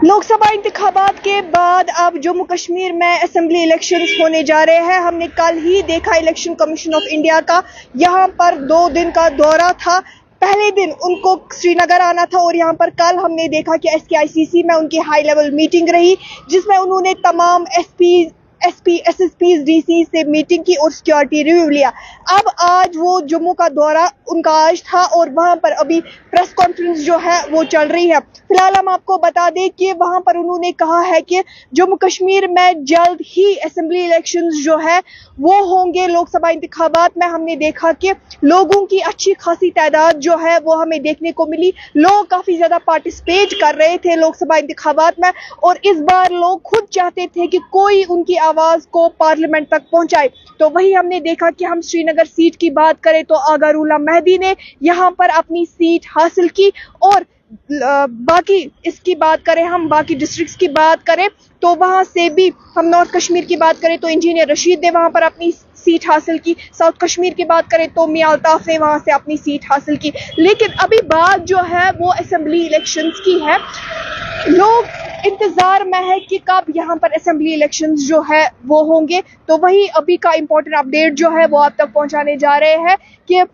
लोकसभा इंतखाबात के बाद अब जम्मू कश्मीर में असेंबली इलेक्शंस होने जा रहे हैं। हमने कल ही देखा इलेक्शन कमीशन ऑफ इंडिया का यहाँ पर 2 दिन का दौरा था। पहले दिन उनको श्रीनगर आना था और यहाँ पर कल हमने देखा कि SKICC में उनकी हाई लेवल मीटिंग रही, जिसमें उन्होंने तमाम SSPs DC से मीटिंग की और सिक्योरिटी रिव्यू लिया। अब आज वो जम्मू का दौरा उनका आज था और वहां पर अभी प्रेस कॉन्फ्रेंस जो है वो चल रही है। फिलहाल हम आपको बता दें कि वहां पर उन्होंने कहा है कि जम्मू कश्मीर में जल्द ही असेंबली इलेक्शंस जो है वो होंगे। लोकसभा इंतखाबात में हमने देखा कि लोगों की अच्छी खासी तादाद जो है वो हमें देखने को मिली। लोग काफी ज्यादा पार्टिसिपेट कर रहे थे लोकसभा इंतखाबात में और इस बार लोग खुद चाहते थे कि कोई उनकी आवाज को पार्लियामेंट तक पहुंचाए। तो वही हमने देखा कि हम श्रीनगर सीट की बात करें तो आगारुल्लाह मेहदी ने यहां पर अपनी सीट हासिल की और बाकी इसकी बात करें, हम बाकी डिस्ट्रिक्ट्स की बात करें तो वहां से भी हम नॉर्थ कश्मीर की बात करें तो इंजीनियर रशीद ने वहां पर अपनी सीट हासिल की। साउथ कश्मीर की बात करें तो मियां अल्ताफ ने वहां से अपनी सीट हासिल की। लेकिन अभी बात जो है वो असेंबली इलेक्शंस की है। लोग इंतजार में है कि कब यहाँ पर असेंबली इलेक्शंस जो है वो होंगे। तो वही अभी का इम्पोर्टेंट अपडेट जो है वो आप तक पहुंचाने जा रहे हैं कि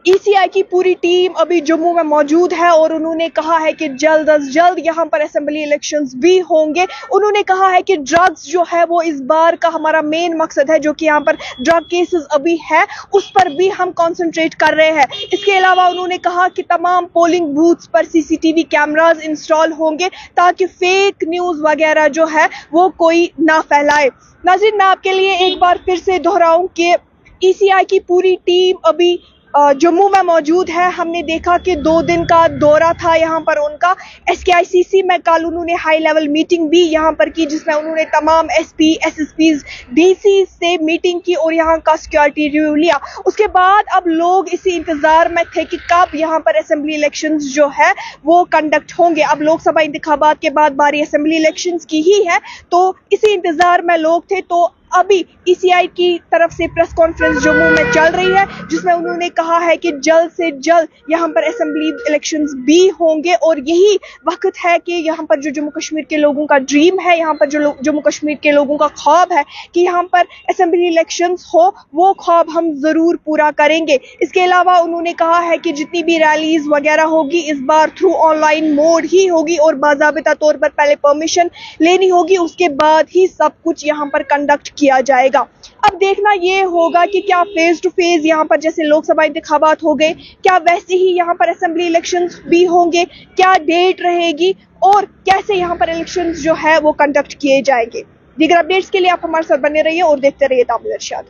ECI की पूरी टीम अभी जम्मू में मौजूद है और उन्होंने कहा है कि जल्द अज जल्द यहाँ पर असेंबली इलेक्शंस भी होंगे। उन्होंने कहा है कि ड्रग्स जो है वो इस बार का हमारा मेन मकसद है, जो कि यहाँ पर ड्रग केसेस अभी है उस पर भी हम कंसंट्रेट कर रहे हैं। इसके अलावा उन्होंने कहा कि तमाम पोलिंग बूथ्स पर CCTV कैमरास इंस्टॉल होंगे ताकि फेक न्यूज वगैरह जो है वो कोई ना फैलाए। नाज़रीन, मैं आपके लिए एक बार फिर से दोहराऊं कि ECI की पूरी टीम अभी जम्मू में मौजूद है। हमने देखा कि 2 दिन का दौरा था यहाँ पर उनका। SKICC में कल उन्होंने हाई लेवल मीटिंग भी यहाँ पर की, जिसमें उन्होंने तमाम SP SSPs DC से मीटिंग की और यहाँ का सिक्योरिटी रिव्यू लिया। उसके बाद अब लोग इसी इंतजार में थे कि कब यहाँ पर असेंबली इलेक्शंस जो है वो कंडक्ट होंगे। अब लोकसभा इंतखाबात के बाद बारी असेंबली इलेक्शंस की ही है, तो इसी इंतजार में लोग थे। तो अभी ECI की तरफ से प्रेस कॉन्फ्रेंस जम्मू में चल रही है, जिसमें उन्होंने कहा है कि जल्द से जल्द यहाँ पर असेंबली इलेक्शंस भी होंगे और यही वक्त है कि यहाँ पर जो जम्मू कश्मीर के लोगों का ड्रीम है, यहाँ पर जो जम्मू कश्मीर के लोगों का ख्वाब है कि यहाँ पर असेंबली इलेक्शंस हो, वो ख्वाब हम जरूर पूरा करेंगे। इसके अलावा उन्होंने कहा है कि जितनी भी रैलीज वगैरह होगी इस बार थ्रू ऑनलाइन मोड ही होगी और बाज़ाबिता तौर पर पहले परमिशन लेनी होगी, उसके बाद ही सब कुछ यहाँ पर कंडक्ट किया जाएगा। अब देखना ये होगा कि क्या फेज टू फेज यहाँ पर जैसे लोकसभा इंतखाबात हो गए, क्या वैसे ही यहाँ पर असेंबली इलेक्शंस भी होंगे, क्या डेट रहेगी और कैसे यहाँ पर इलेक्शंस जो है वो कंडक्ट किए जाएंगे। दीगर अपडेट्स के लिए आप हमारे साथ बने रहिए और देखते रहिए तामुल इरशाद।